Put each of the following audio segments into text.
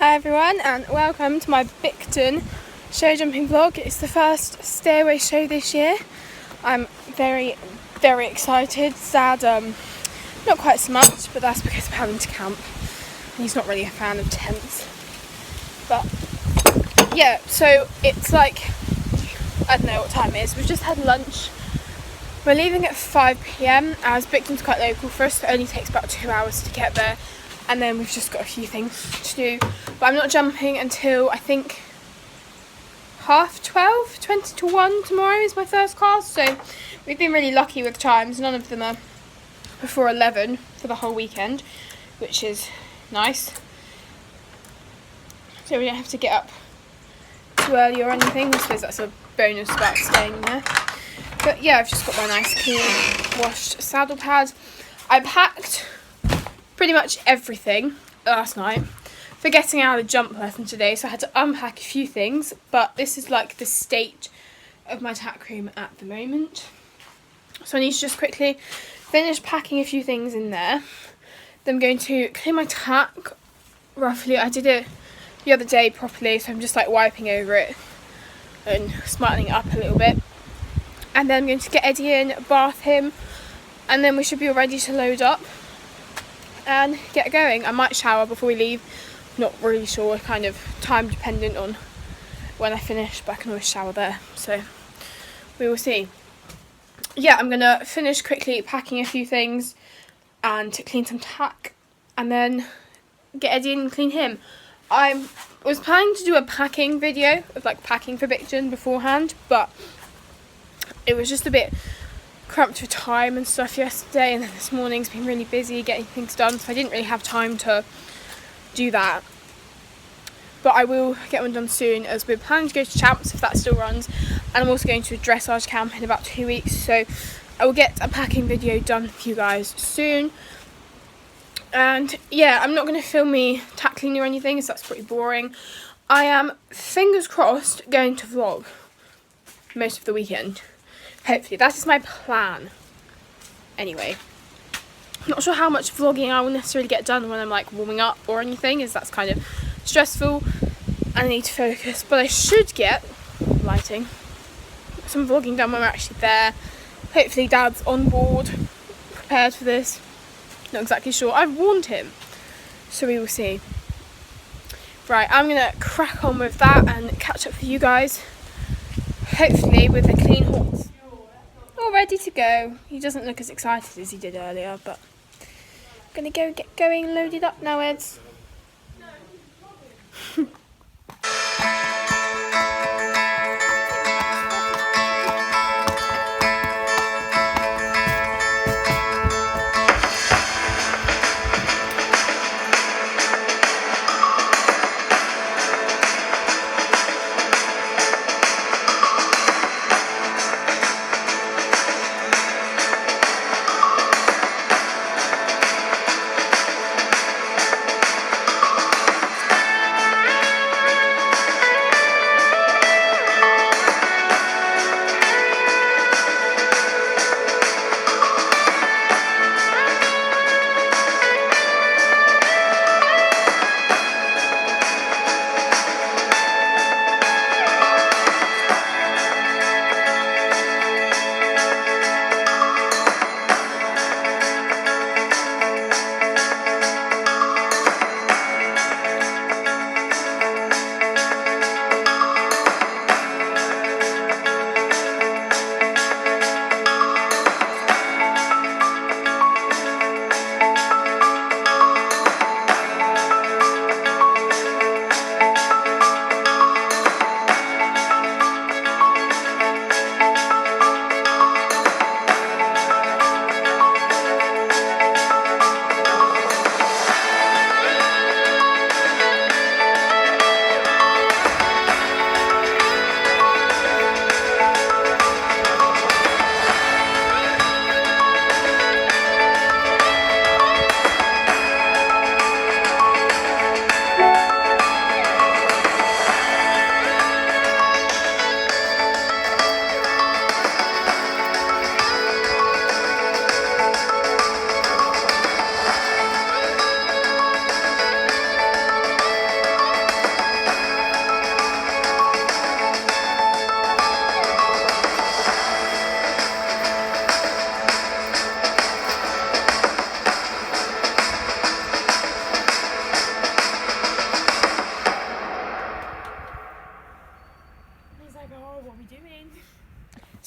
Hi everyone and welcome to my Bicton Showjumping vlog. It's the first stay-away show this year. I'm very excited. Sad, not quite so much, but that's because of having to camp. He's not really a fan of tents. But yeah, so it's like, I don't know what time it is. We've just had lunch. We're leaving at 5 PM as Bicton's quite local for us. It only takes about 2 hours to get there. And then we've just got a few things to do. But I'm not jumping until I think 12:30, 20 to 1 tomorrow is my first class. So we've been really lucky with times. None of them are before 11 for the whole weekend, which is nice. So we don't have to get up too early or anything. I suppose that's a bonus about staying there. But yeah, I've just got my nice clean washed saddle pad. I packed pretty much everything last night for getting out of the jump lesson today, so I had to unpack a few things, but this is like the state of my tack room at the moment. So I need to just quickly finish packing a few things in there. Then I'm going to clean my tack roughly. I did it the other day properly, so I'm just like wiping over it and smartening it up a little bit. And then I'm going to get Eddie in, bath him, and then we should be all ready to load up and get going. I might shower before we leave, not really sure, kind of time dependent on when I finish, but I can always shower there, so we will see. Yeah, I'm gonna finish quickly packing a few things and clean some tack and then get Eddie in and clean him. I was planning to do a packing video of like packing for Bicton beforehand, but it was just a bit cramped for time and stuff yesterday, and then this morning's been really busy getting things done, so I didn't really have time to do that. But I will get one done soon, as we're planning to go to Champs if that still runs, and I'm also going to a dressage camp in about 2 weeks, so I will get a packing video done for you guys soon. And yeah, I'm not going to film me tack cleaning or anything, as that's pretty boring. I am, fingers crossed, going to vlog most of the weekend. Hopefully, that is my plan. Anyway, I'm not sure how much vlogging I will necessarily get done when I'm like warming up or anything, as that's kind of stressful and I need to focus. But I should get lighting, some vlogging done when we're actually there. Hopefully Dad's on board, prepared for this. Not exactly sure. I've warned him, so we will see. Right, I'm gonna crack on with that and catch up with you guys. Hopefully with a clean horse. All ready to go. He doesn't look as excited as he did earlier, but I'm gonna go get going, loaded up now, Eds.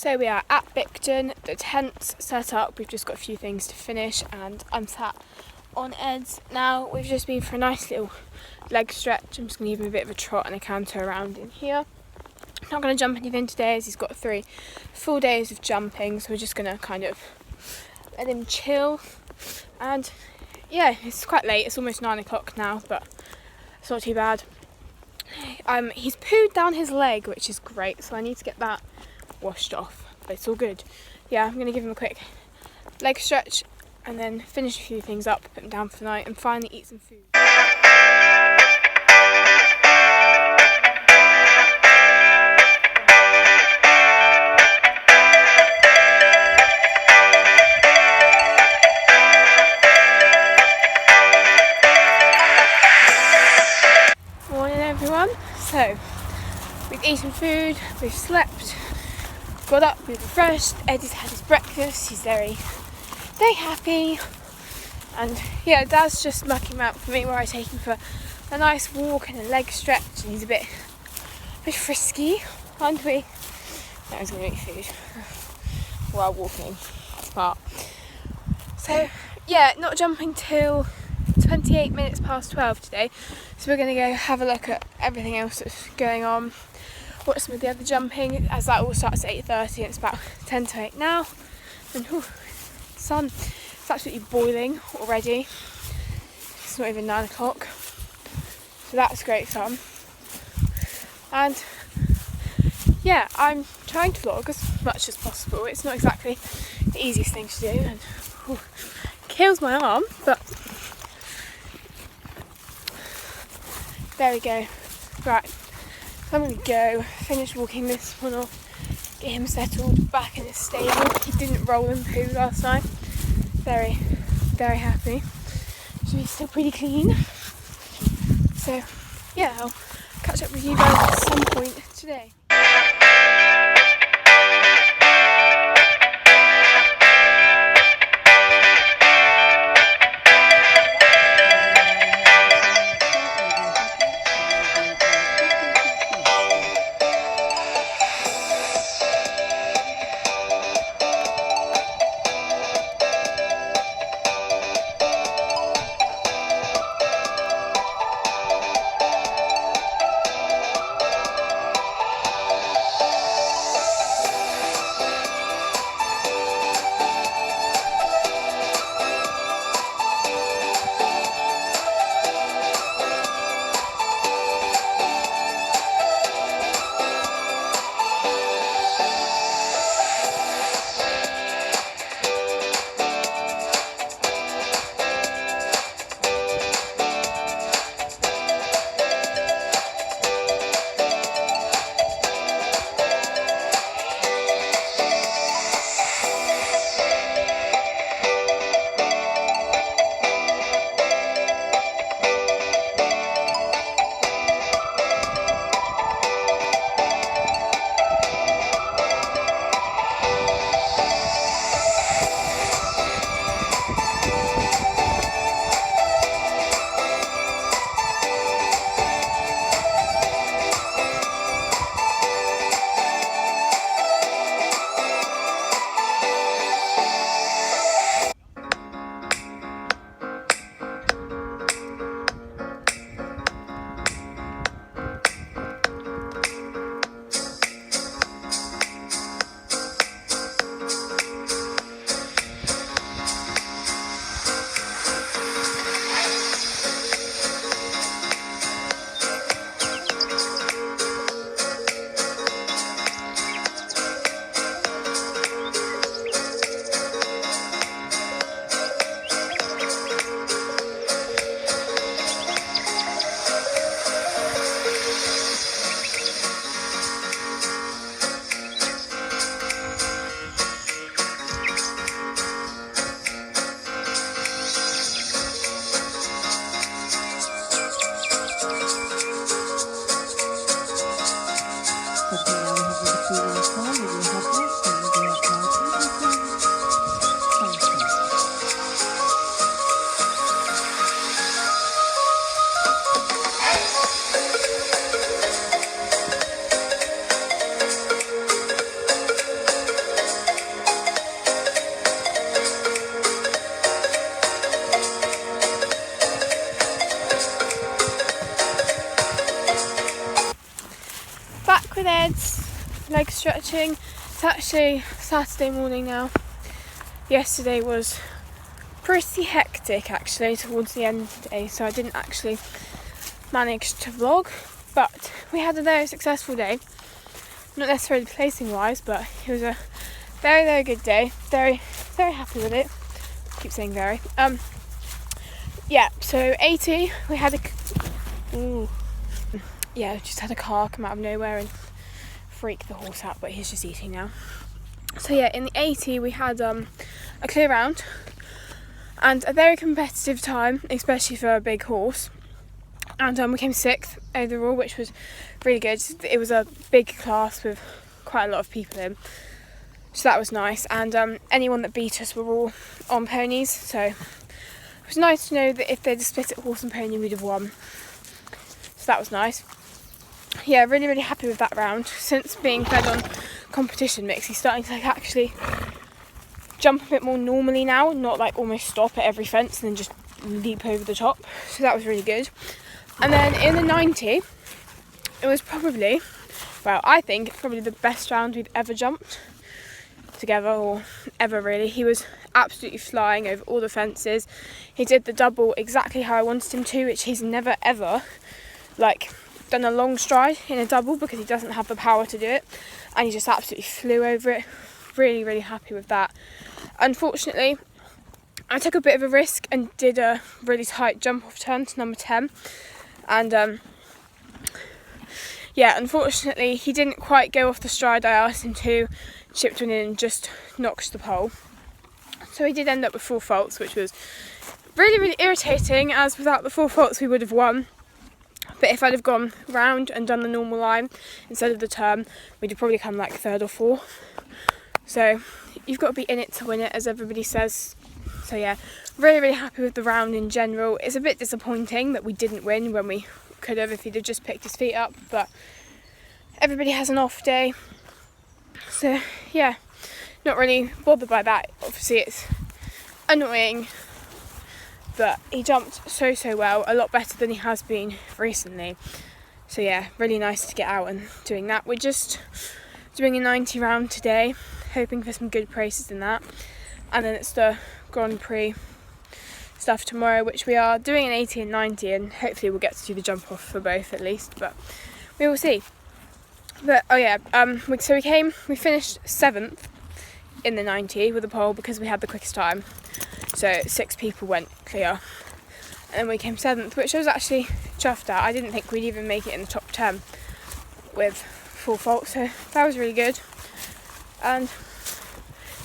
So we are at Bicton, the tent's set up, we've just got a few things to finish and I'm sat on Ed's now. We've just been for a nice little leg stretch. I'm just going to give him a bit of a trot and a canter around in here. I'm not going to jump anything today as he's got 3 full days of jumping, so we're just going to kind of let him chill. And yeah, it's quite late, it's almost 9 o'clock now, but it's not too bad. He's pooed down his leg, which is great, so I need to get that washed off, but it's all good. Yeah, I'm going to give him a quick leg stretch and then finish a few things up, put him down for the night and finally eat some food. Morning everyone. So we've eaten food, we've slept, got up, we've refreshed, Eddie's had his breakfast, he's very happy, and yeah, Dad's just mucking him out for me where I take him for a nice walk and a leg stretch, and he's a bit frisky, aren't we? Now he's going to eat food while walking, smart. So yeah, not jumping till 28 minutes past 12 today, so we're going to go have a look at everything else that's going on, watch some of the other jumping, as that all starts at 8:30 and it's about 10 to 8 now, and sun, it's absolutely boiling already, it's not even 9 o'clock, so that's great fun. And yeah, I'm trying to vlog as much as possible. It's not exactly the easiest thing to do and kills my arm, but there we go. Right, so I'm going to go finish walking this one off, get him settled back in his stable. He didn't roll and poo last night. Very happy. Should be still pretty clean. So yeah, I'll catch up with you guys at some point today. with Ed's leg stretching. It's actually Saturday morning now. Yesterday was pretty hectic actually towards the end of the day, so I didn't actually manage to vlog, but we had a very successful day. Not necessarily placing wise, but it was a very, very good day. Very, very happy with it. I keep saying very. Yeah, so 80, we had just had a car come out of nowhere and freak the horse out, but he's just eating now. So yeah, in the 80 we had a clear round and a very competitive time, especially for a big horse. And we came 6th overall, which was really good. It was a big class with quite a lot of people in, so that was nice. And anyone that beat us were all on ponies, so it was nice to know that if they'd split it horse and pony, we'd have won. So that was nice. Yeah, really, really happy with that round. Since being fed on competition mix, he's starting to actually jump a bit more normally now, not almost stop at every fence and then just leap over the top. So that was really good. And then in the 90, it was probably, I think it's probably the best round we've ever jumped together, or ever really. He was absolutely flying over all the fences. He did the double exactly how I wanted him to, which he's never ever done a long stride in a double because he doesn't have the power to do it, and he just absolutely flew over it. Really, really happy with that. Unfortunately, I took a bit of a risk and did a really tight jump off turn to number 10, and unfortunately he didn't quite go off the stride I asked him to, chipped one in and just knocked the pole. So he did end up with 4 faults, which was really, really irritating, as without the 4 faults we would have won. But if I'd have gone round and done the normal line instead of the turn, we'd have probably come 3rd or 4th. So you've got to be in it to win it, as everybody says. So yeah, really, really happy with the round in general. It's a bit disappointing that we didn't win when we could have if he'd have just picked his feet up, but everybody has an off day. So yeah, not really bothered by that. Obviously it's annoying, but he jumped so well, a lot better than he has been recently. So yeah, really nice to get out and doing that. We're just doing a 90 round today, hoping for some good places in that. And then it's the Grand Prix stuff tomorrow, which we are doing an 80 and 90, and hopefully we'll get to do the jump off for both at least, but we will see. But so we finished 7th in the 90 with a pole because we had the quickest time. So 6 people went clear, and we came 7th, which I was actually chuffed at. I didn't think we'd even make it in the top 10 with 4 faults, so that was really good. And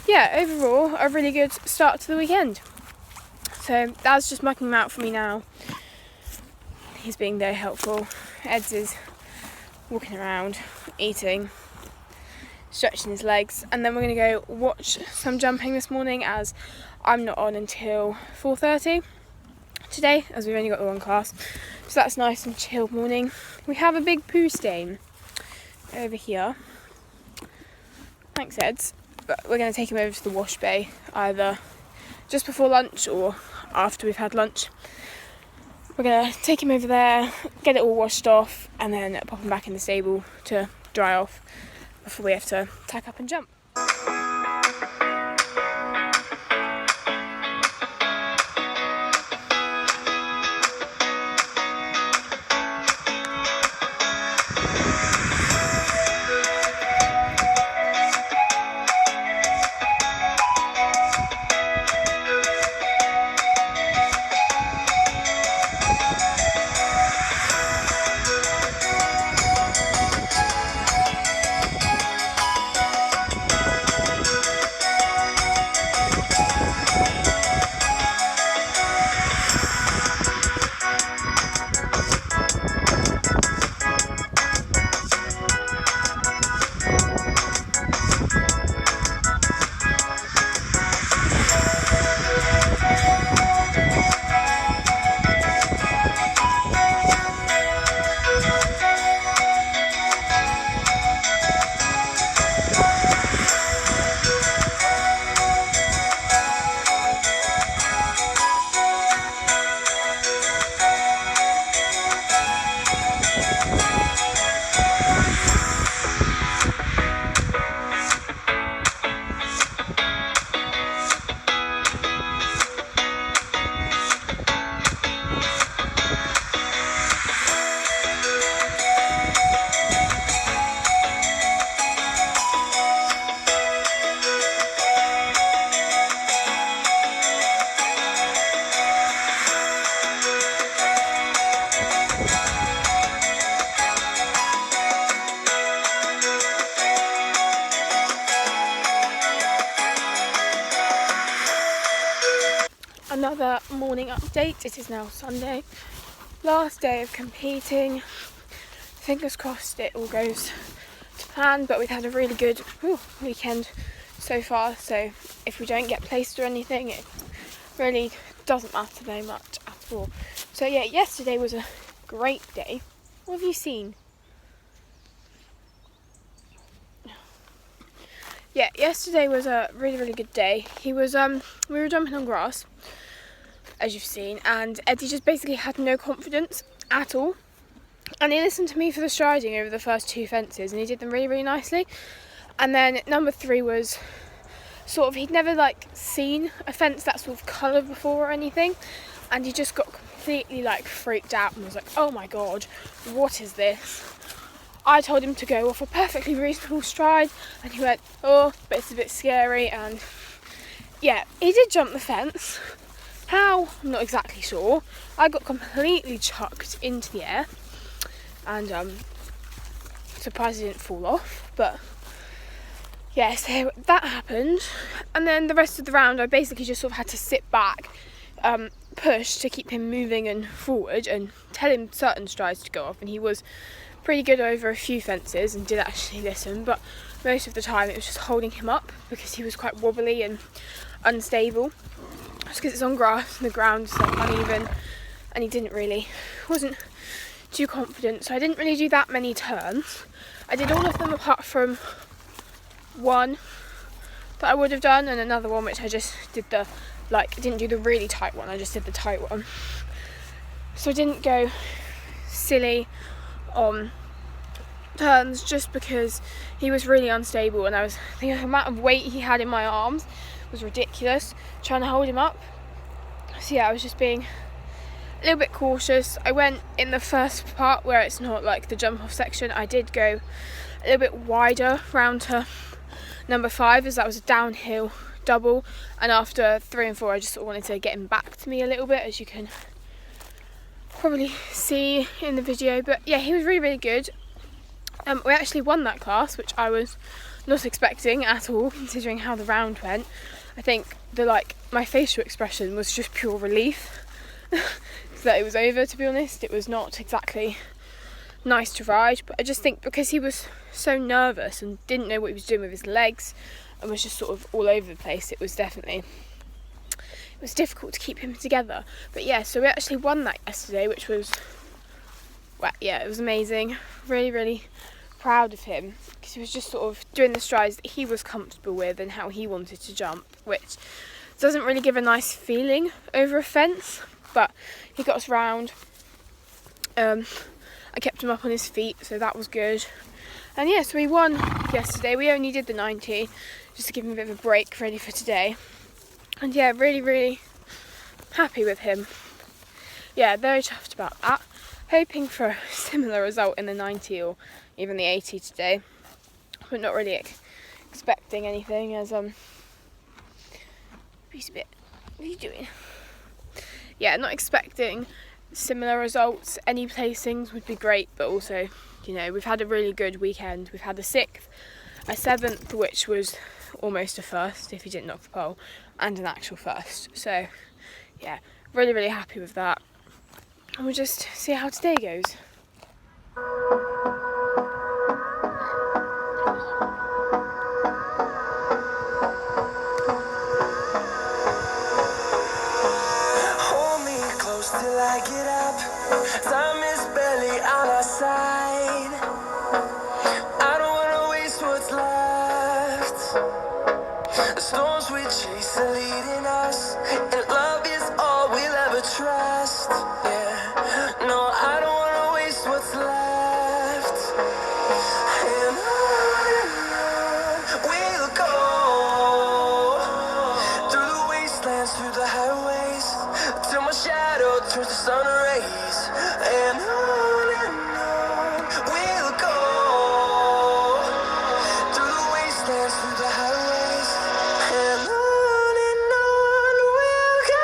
yeah, overall a really good start to the weekend. So that's just mucking him out for me now. He's being very helpful. Ed's is walking around, eating, stretching his legs, and then we're going to go watch some jumping this morning, as I'm not on until 4:30 today, as we've only got the 1 class. So that's nice and chill morning. We have a big poo stain over here. Thanks, Eds. But we're going to take him over to the wash bay either just before lunch or after we've had lunch. We're going to take him over there, get it all washed off, and then pop him back in the stable to dry off before we have to tack up and jump. morning update. It is now Sunday, last day of competing. Fingers crossed it all goes to plan, but we've had a really good weekend so far, so if we don't get placed or anything, it really doesn't matter very much at all. So yeah, yesterday was a great day. What have you seen? Yeah, yesterday was a really good day. We were jumping on grass, as you've seen, and Eddie just basically had no confidence at all. And he listened to me for the striding over the first 2 fences, and he did them really nicely. And then number 3 was sort of, he'd never seen a fence that sort of colour before or anything, and he just got completely freaked out and was like, oh my god, what is this? I told him to go off a perfectly reasonable stride, and he went, oh, but it's a bit scary. And yeah, he did jump the fence. How? I'm not exactly sure. I got completely chucked into the air, and surprised he didn't fall off. But yeah, so that happened, and then the rest of the round I basically just sort of had to sit back, push to keep him moving and forward, and tell him certain strides to go off, and he was pretty good over a few fences and did actually listen, but most of the time it was just holding him up because he was quite wobbly and unstable, just because it's on grass and the ground's uneven, and he wasn't too confident. So I didn't really do that many turns. I did all of them apart from one that I would have done, and another one which I just did didn't do the really tight one, I just did the tight one. So I didn't go silly on turns just because he was really unstable, and the amount of weight he had in my arms was ridiculous trying to hold him up. So yeah, I was just being a little bit cautious. I went in the first part where it's not the jump off section. I did go a little bit wider round to number 5, as that was a downhill double, and after 3 and 4 I just sort of wanted to get him back to me a little bit, as you can probably see in the video. But yeah, he was really good. We actually won that class, which I was not expecting at all, considering how the round went. I think my facial expression was just pure relief that it was over, to be honest. It was not exactly nice to ride, but I just think because he was so nervous and didn't know what he was doing with his legs and was just sort of all over the place, it was difficult to keep him together. But yeah, so we actually won that yesterday, which was, well, yeah, it was amazing. Really proud of him, because he was just sort of doing the strides that he was comfortable with and how he wanted to jump, which doesn't really give a nice feeling over a fence, but he got us round. I kept him up on his feet, so that was good. And yeah, so we won yesterday. We only did the 90 just to give him a bit of a break ready for today. And yeah, really happy with him. Yeah, very chuffed about that. Hoping for a similar result in the 90 or even the 80 today, but not really expecting anything, as he's a bit, what are you doing? Yeah, not expecting similar results. Any placings would be great, but also, we've had a really good weekend. We've had a 6th, a 7th, which was almost a first if you didn't knock the pole, and an actual first. So yeah, really happy with that, and we'll just see how today goes. Hold me close till I get up. Time is barely on our side. I don't wanna waste what's left. The storms we chase are leading us, and love is all we'll ever trust. Yeah, no, I don't wanna waste what's left. And on we'll go, through the wastelands, through the highways, till my shadow turns to sun rays. And on we'll go, through the wastelands, through the highways, and on we'll go.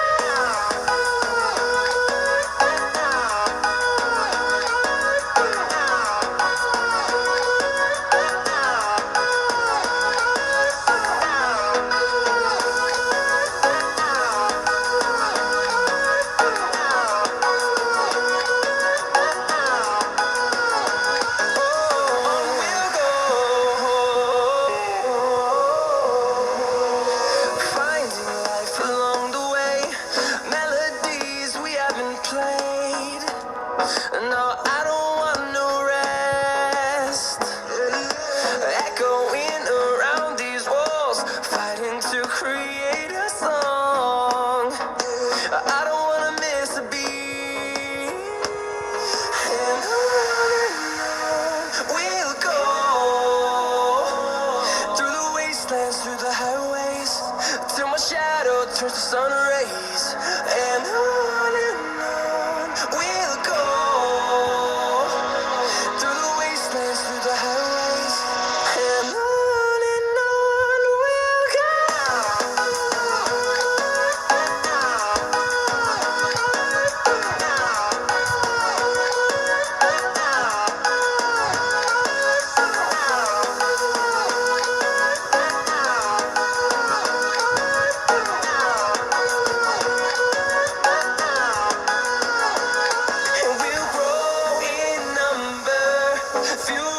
Feel